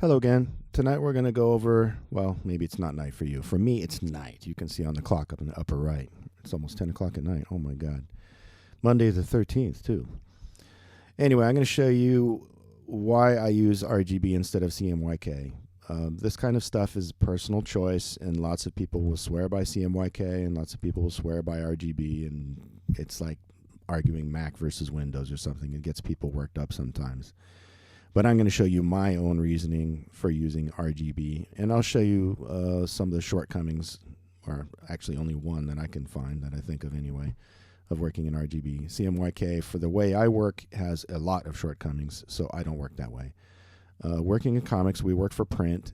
Hello again. Tonight we're going to go over, well, maybe it's not night for you. For me, it's night. You can see on the clock up in the upper right. It's almost 10 o'clock at night. Oh, my God. Monday the 13th, too. Anyway, I'm going to show you why I use RGB instead of CMYK. This kind of stuff is personal choice, and lots of people will swear by CMYK, and lots of people will swear by RGB, and it's like arguing Mac versus Windows or something. It gets people worked up sometimes. But I'm going to show you my own reasoning for using RGB, and I'll show you some of the shortcomings, or actually only one that I can find, that I think of anyway, of working in RGB. CMYK, for the way I work, has a lot of shortcomings, so I don't work that way. Working in comics, we work for print,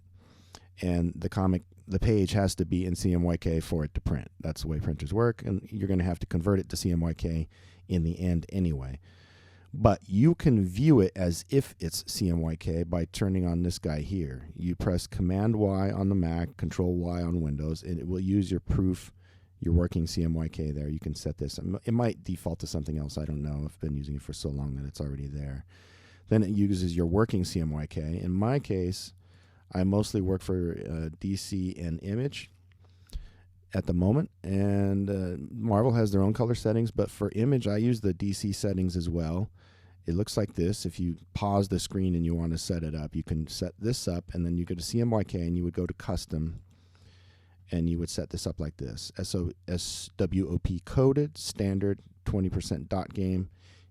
and the page has to be in CMYK for it to print. That's the way printers work, and you're going to have to convert it to CMYK in the end anyway. But you can view it as if it's CMYK by turning on this guy here. You press Command Y on the Mac, Control Y on Windows, and it will use your proof, your working CMYK there. You can set this. It might default to something else. I don't know. I've been using it for so long that it's already there. Then it uses your working CMYK. In my case, I mostly work for DC and Image at the moment, and Marvel has their own color settings, but for Image, I use the DC settings as well. It looks like this. If you pause the screen and you want to set it up, you can set this up, and then you go to CMYK, and you would go to Custom, and you would set this up like this. SWOP coded, standard, 20% dot game,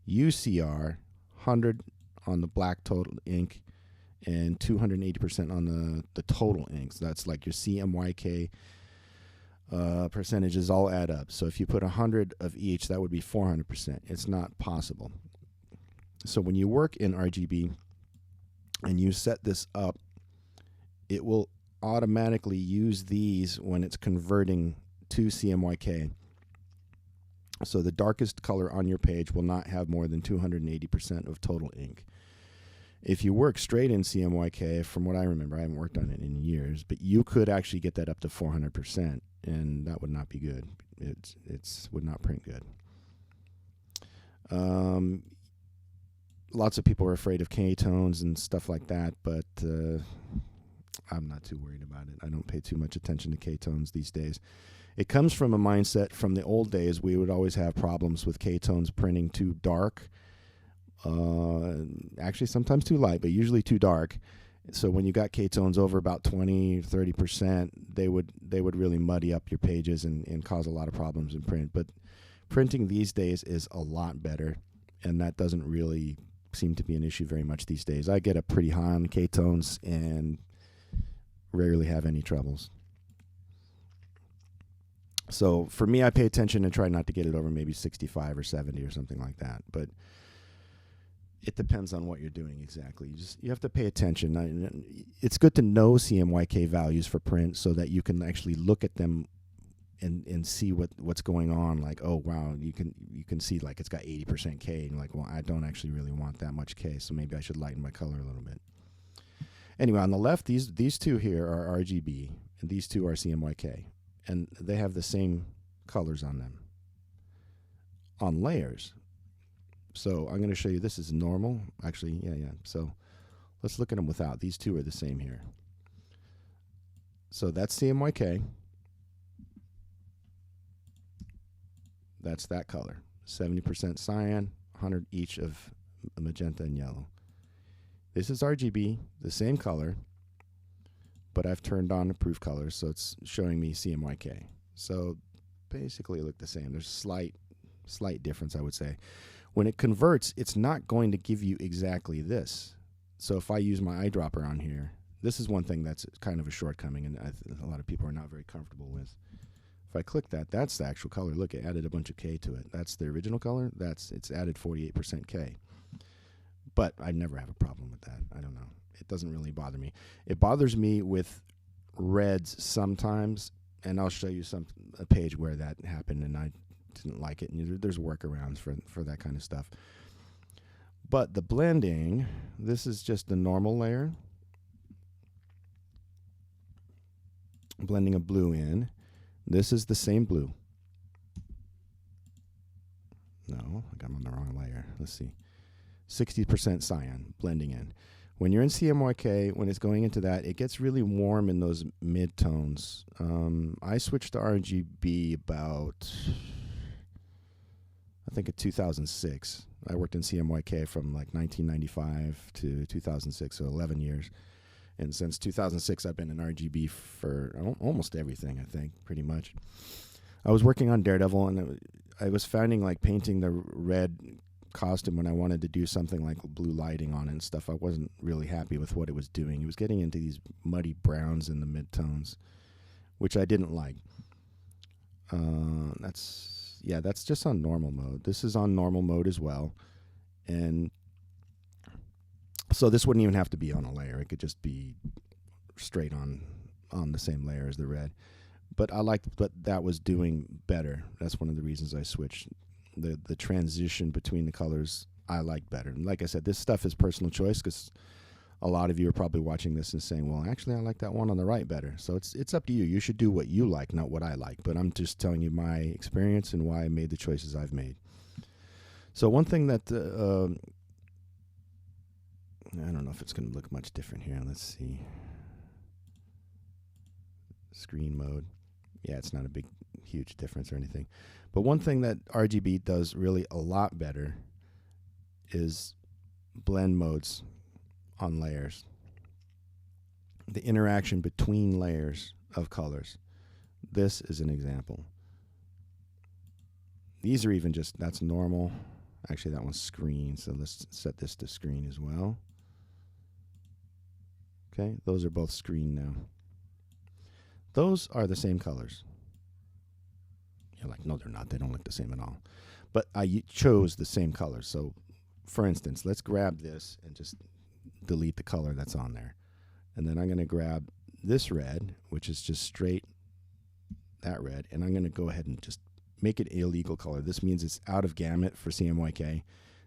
UCR, 100 on the black total ink, and 280% on the total inks. That's like your CMYK percentages all add up. So if you put 100 of each, that would be 400%. It's not possible. So when you work in RGB and you set this up, it will automatically use these when it's converting to CMYK. So the darkest color on your page will not have more than 280% of total ink. If you work straight in CMYK, from what I remember, I haven't worked on it in years, but you could actually get that up to 400%, and that would not be good. It would not print good. Lots of people are afraid of K-tones and stuff like that, but I'm not too worried about it. I don't pay too much attention to K-tones these days. It comes from a mindset from the old days. We would always have problems with K-tones printing too dark. Actually, sometimes too light, but usually too dark. So when you got K-tones over about 20-30%, they would really muddy up your pages and cause a lot of problems in print. But printing these days is a lot better, and that doesn't really seem to be an issue very much these days. I get up pretty high on K-tones and rarely have any troubles. So for me, I pay attention and try not to get it over maybe 65 or 70 or something like that. But it depends on what you're doing exactly. You have to pay attention. It's good to know CMYK values for print so that you can actually look at them and see what's going on. Like, oh wow, you can see like it's got 80% K, and like, well, I don't actually really want that much K, so maybe I should lighten my color a little bit. Anyway, on the left, these two here are RGB, and these two are CMYK, and they have the same colors on them on layers. So I'm going to show you, this is normal. Actually, yeah. So let's look at them without. These two are the same here. So that's CMYK. That's that color. 70% cyan, 100 each of magenta and yellow. This is RGB, the same color, but I've turned on the proof colors, so it's showing me CMYK. So basically look the same. There's slight difference, I would say. When it converts, it's not going to give you exactly this. So if I use my eyedropper on here, this is one thing that's kind of a shortcoming, and a lot of people are not very comfortable with. If I click that, that's the actual color. Look, it added a bunch of K to it. That's the original color. It's added 48% K. But I never have a problem with that. I don't know. It doesn't really bother me. It bothers me with reds sometimes, and I'll show you a page where that happened, and I didn't like it. And there's workarounds for that kind of stuff. But the blending, this is just the normal layer. Blending a blue in. This is the same blue. No, I'm on the wrong layer. Let's see. 60% cyan blending in. When you're in CMYK, when it's going into that, it gets really warm in those mid-tones. I switched to RGB about, I think, in 2006. I worked in CMYK from like 1995 to 2006, so 11 years. And since 2006, I've been in RGB for almost everything, I think, pretty much. I was working on Daredevil, and I was finding like painting the red costume when I wanted to do something like blue lighting on it and stuff. I wasn't really happy with what it was doing. It was getting into these muddy browns in the midtones, which I didn't like. That's just on normal mode. This is on normal mode as well. And so this wouldn't even have to be on a layer. It could just be straight on the same layer as the red. But I liked what that was doing better. That's one of the reasons I switched. The transition between the colors I like better. And like I said, this stuff is personal choice, because a lot of you are probably watching this and saying, well, actually, I like that one on the right better. So it's up to you. You should do what you like, not what I like. But I'm just telling you my experience and why I made the choices I've made. So one thing that, I don't know if it's going to look much different here. Let's see. Screen mode. Yeah, it's not a big, huge difference or anything. But one thing that RGB does really a lot better is blend modes on layers. The interaction between layers of colors. This is an example. These are even just, that's normal. Actually, that one's screen, so let's set this to screen as well. Okay, those are both screen now. Those are the same colors. You're like, no, they're not. They don't look the same at all. But I chose the same colors. So, for instance, let's grab this and just delete the color that's on there. And then I'm going to grab this red, which is just straight that red, and I'm going to go ahead and just make it illegal color. This means it's out of gamut for CMYK.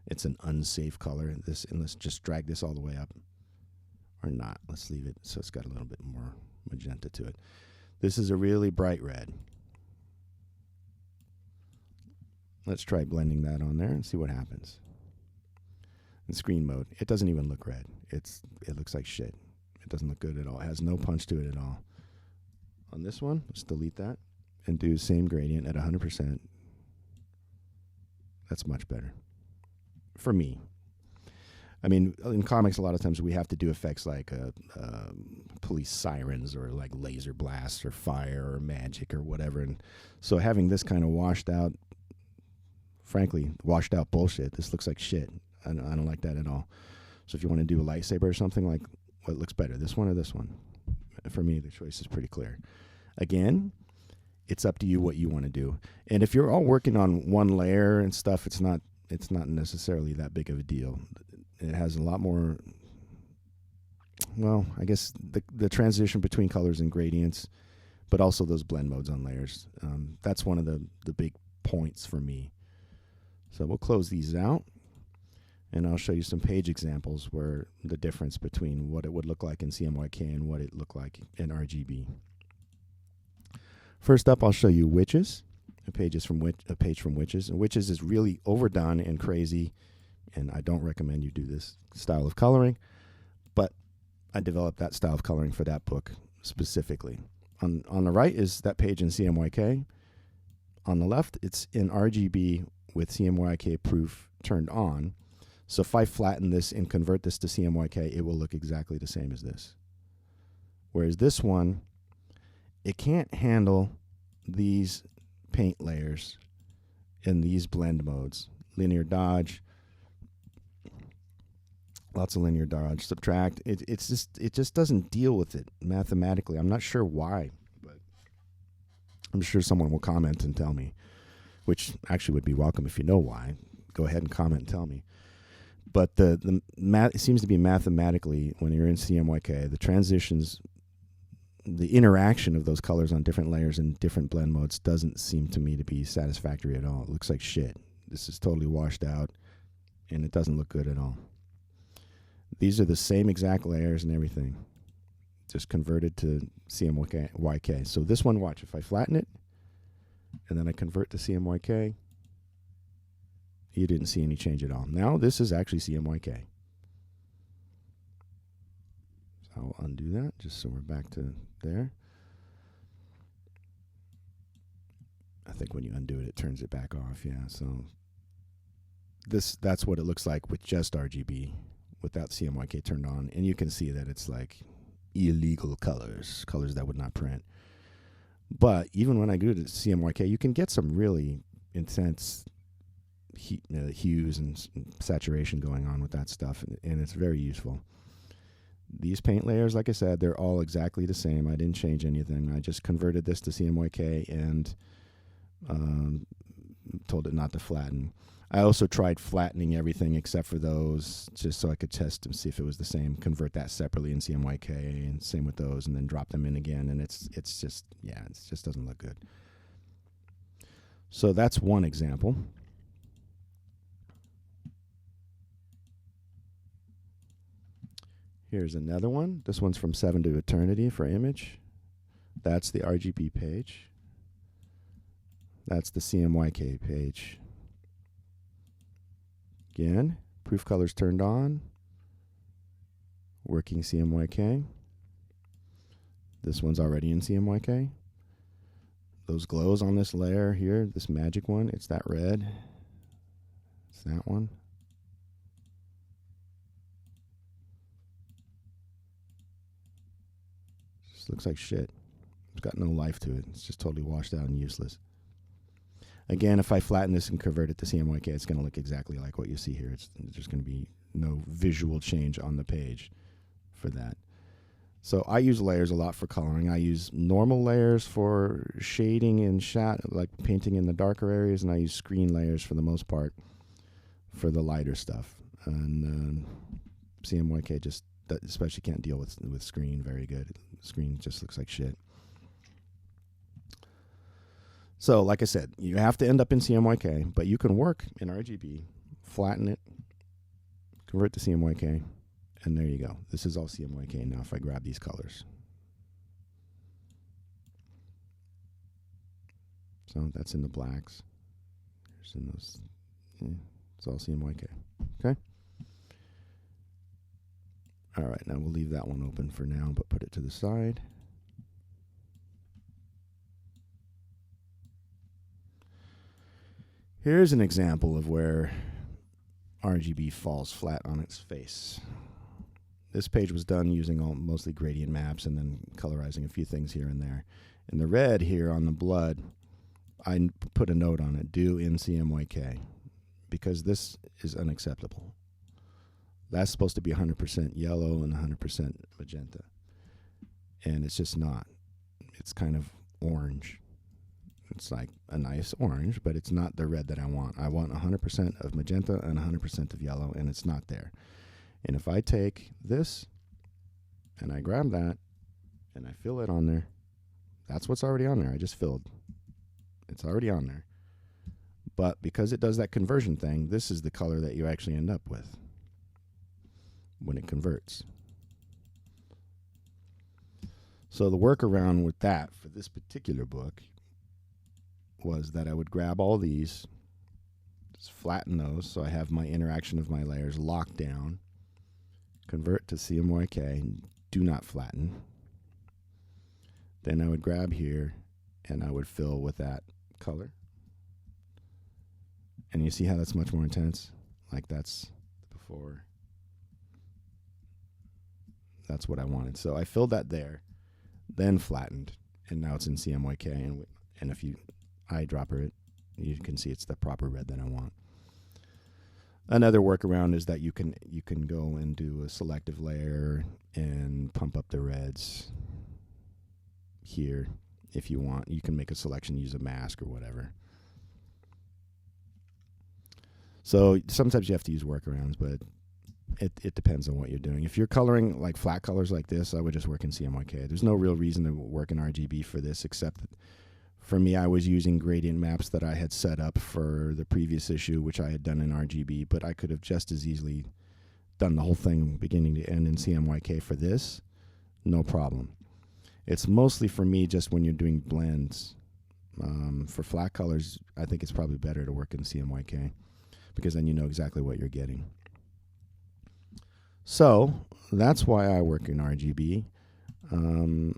It's an unsafe color. And let's just drag this all the way up. Or not. Let's leave it so it's got a little bit more magenta to it. This is a really bright red. Let's try blending that on there and see what happens. In screen mode, it doesn't even look red. It looks like shit. It doesn't look good at all. It has no punch to it at all. On this one, let's delete that and do the same gradient at 100%. That's much better. For me. I mean, in comics, a lot of times we have to do effects like police sirens or like laser blasts or fire or magic or whatever. And so having this kind of washed out, frankly, washed out bullshit, this looks like shit. I don't like that at all. So if you want to do a lightsaber or something, like, what looks better, this one or this one? For me, the choice is pretty clear. Again, it's up to you what you want to do. And if you're all working on one layer and stuff, it's not necessarily that big of a deal. It has a lot more, well, I guess the transition between colors and gradients, but also those blend modes on layers. That's one of the big points for me. So we'll close these out, and I'll show you some page examples where the difference between what it would look like in CMYK and what it looked like in RGB. First up, I'll show you Wytches, a page from Wytches. And Wytches is really overdone and crazy, and I don't recommend you do this style of coloring, but I developed that style of coloring for that book specifically. On the right is that page in CMYK. On the left, it's in RGB with CMYK proof turned on. So if I flatten this and convert this to CMYK, it will look exactly the same as this. Whereas this one, it can't handle these paint layers in these blend modes. Linear dodge, lots of linear dodge, subtract. It just doesn't deal with it mathematically. I'm not sure why, but I'm sure someone will comment and tell me, which actually would be welcome if you know why. Go ahead and comment and tell me. But the math, it seems to be mathematically, when you're in CMYK, the transitions, the interaction of those colors on different layers and different blend modes doesn't seem to me to be satisfactory at all. It looks like shit. This is totally washed out, and it doesn't look good at all. These are the same exact layers and everything, just converted to CMYK. So this one, watch, if I flatten it, and then I convert to CMYK, you didn't see any change at all. Now this is actually CMYK. I'll undo that just so we're back to there. I think when you undo it, it turns it back off. Yeah, so that's what it looks like with just RGB, without CMYK turned on. And you can see that it's like illegal colors that would not print. But even when I do the CMYK, you can get some really intense hues and saturation going on with that stuff, and it's very useful. These paint layers, like I said, they're all exactly the same. I didn't change anything. I just converted this to CMYK and told it not to flatten. I also tried flattening everything except for those, just so I could test and see if it was the same. Convert that separately in CMYK, and same with those, and then drop them in again. And it's just, yeah, it just doesn't look good. So that's one example. Here's another one. This one's from 7 to Eternity for image. That's the RGB page. That's the CMYK page. Again, proof colors turned on. Working CMYK. This one's already in CMYK. Those glows on this layer here, this magic one, it's that red. It's that one. Just looks like shit. It's got no life to it. It's just totally washed out and useless. Again, if I flatten this and convert it to CMYK, it's going to look exactly like what you see here. There's going to be no visual change on the page for that. So I use layers a lot for coloring. I use normal layers for shading and like painting in the darker areas, and I use screen layers for the most part for the lighter stuff. And CMYK just especially can't deal with screen very good. Screen just looks like shit. So, like I said, you have to end up in CMYK, but you can work in RGB, flatten it, convert to CMYK, and there you go. This is all CMYK now if I grab these colors. So that's in the blacks. Here's in those. Yeah, it's all CMYK. Okay? All right, now we'll leave that one open for now, but put it to the side. Here's an example of where RGB falls flat on its face. This page was done using mostly gradient maps and then colorizing a few things here and there. And the red here on the blood, I put a note on it, do in CMYK, because this is unacceptable. That's supposed to be 100% yellow and 100% magenta. And it's just not. It's kind of orange. It's like a nice orange, but it's not the red that I want. I want 100% of magenta and 100% of yellow, and it's not there. And if I take this and I grab that and I fill it on there, that's what's already on there. I just filled. It's already on there. But because it does that conversion thing, this is the color that you actually end up with when it converts. So the workaround with that for this particular book was that I would grab all these, just flatten those so I have my interaction of my layers locked down, convert to CMYK, do not flatten. Then I would grab here and I would fill with that color. And you see how that's much more intense? Like that's before. That's what I wanted. So I filled that there, then flattened, and now it's in CMYK. And if you eyedropper it, you can see it's the proper red that I want. Another workaround is that you can go and do a selective layer and pump up the reds here if you want. You can make a selection, use a mask or whatever. So sometimes you have to use workarounds, but it depends on what you're doing. If you're coloring like flat colors like this, I would just work in CMYK. There's no real reason to work in RGB for this, except that for me, I was using gradient maps that I had set up for the previous issue, which I had done in RGB, but I could have just as easily done the whole thing beginning to end in CMYK for this. No problem. It's mostly for me just when you're doing blends. For flat colors, I think it's probably better to work in CMYK because then you know exactly what you're getting. So that's why I work in RGB.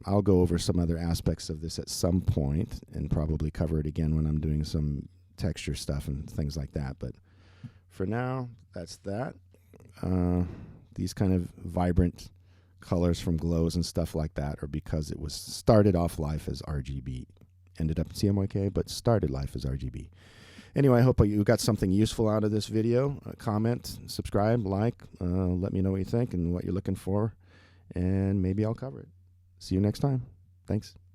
I'll go over some other aspects of this at some point and probably cover it again when I'm doing some texture stuff and things like that. But for now, that's that. These kind of vibrant colors from glows and stuff like that are because it was started off life as RGB. Ended up in CMYK, but started life as RGB. Anyway, I hope you got something useful out of this video. Comment, subscribe, like, let me know what you think and what you're looking for, and maybe I'll cover it. See you next time. Thanks.